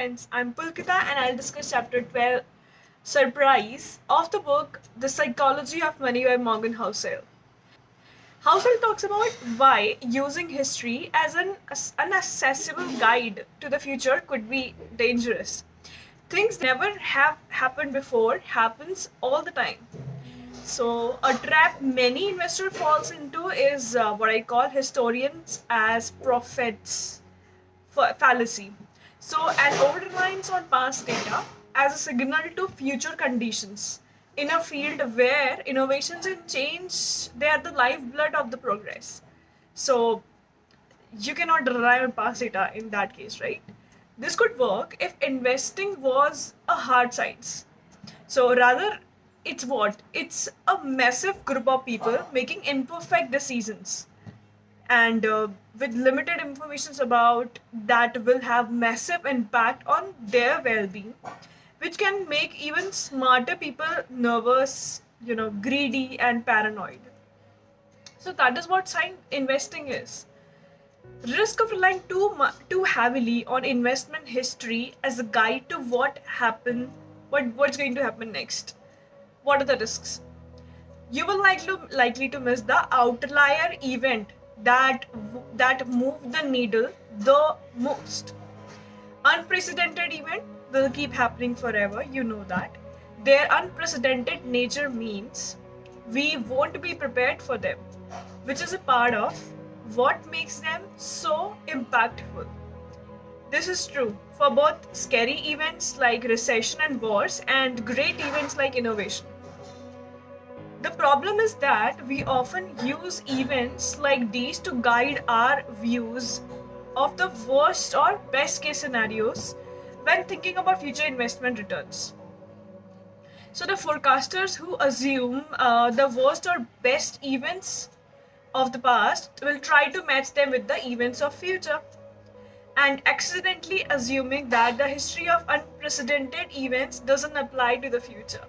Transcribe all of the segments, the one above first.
friends, I'm Pulkita and I'll discuss chapter 12, Surprise, of the book The Psychology of Money by Morgan Housel. Housel talks about why using history as an unaccessible guide to the future could be dangerous. Things never have happened before happens all the time. So a trap many investor falls into is what I call historians as prophets fallacy. So, an over-reliance on past data as a signal to future conditions in a field where innovations and change, they are the lifeblood of the progress. So, you cannot rely on past data in that case, right? This could work if investing was a hard science. So rather, it's what? It's a massive group of people making imperfect decisions and with limited information about that will have massive impact on their well-being, which can make even smarter people nervous, greedy and paranoid. So that is what science investing is. Risk of relying too heavily on investment history as a guide to what's going to happen next. What are the risks? You will likely to miss the outlier event that moved the needle the most. Unprecedented event will keep happening forever, you know that. Their unprecedented nature means we won't be prepared for them, which is a part of what makes them so impactful. This is true for both scary events like recession and wars and great events like innovation. The problem is that we often use events like these to guide our views of the worst or best case scenarios when thinking about future investment returns. So the forecasters who assume the worst or best events of the past will try to match them with the events of future, and accidentally assuming that the history of unprecedented events doesn't apply to the future.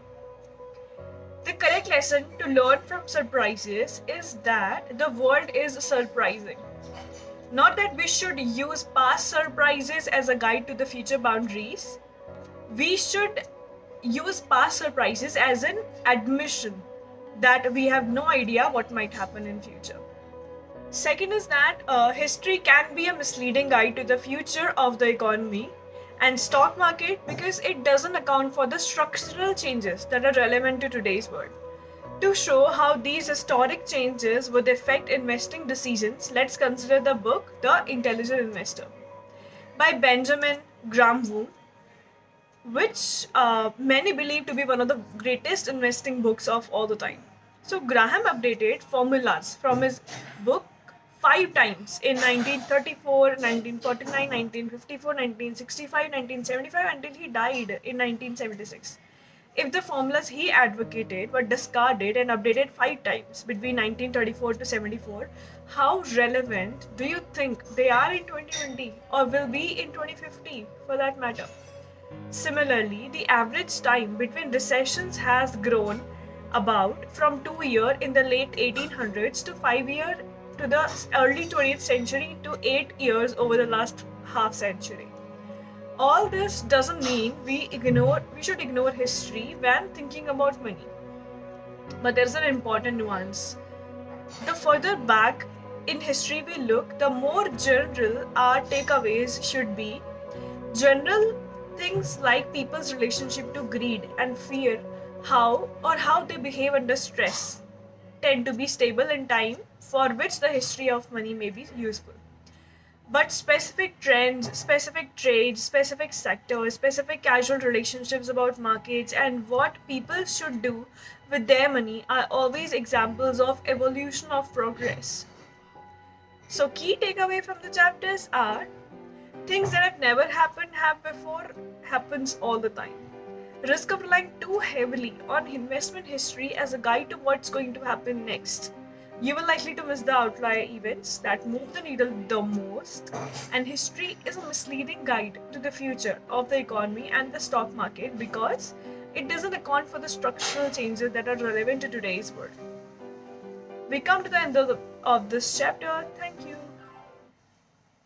The correct lesson to learn from surprises is that the world is surprising. Not that we should use past surprises as a guide to the future boundaries. We should use past surprises as an admission that we have no idea what might happen in future. Second is that history can be a misleading guide to the future of the economy and stock market because it doesn't account for the structural changes that are relevant to today's world. To show how these historic changes would affect investing decisions, let's consider the book The Intelligent Investor by Benjamin Graham, which many believe to be one of the greatest investing books of all the time. So Graham updated formulas from his book 5 times in 1934, 1949, 1954, 1965, 1975 until he died in 1976. If the formulas he advocated were discarded and updated 5 times between 1934 to 74, how relevant do you think they are in 2020 or will be in 2050 for that matter? Similarly, the average time between recessions has grown about from 2 years in the late 1800s to 5 years to the early 20th century to 8 years over the last half century. All this doesn't mean we should ignore history when thinking about money. But there's an important nuance. The further back in history we look, the more general our takeaways should be. General things like people's relationship to greed and fear, how they behave under stress, tend to be stable in time, for which the history of money may be useful. But specific trends, specific trades, specific sectors, specific casual relationships about markets and what people should do with their money are always examples of evolution of progress. So key takeaway from the chapters are things that have never happened have before happens all the time. Risk of relying too heavily on investment history as a guide to what's going to happen next. You will likely to miss the outlier events that move the needle the most, and history is a misleading guide to the future of the economy and the stock market because it doesn't account for the structural changes that are relevant to today's world. We come to the end of this chapter. Thank you.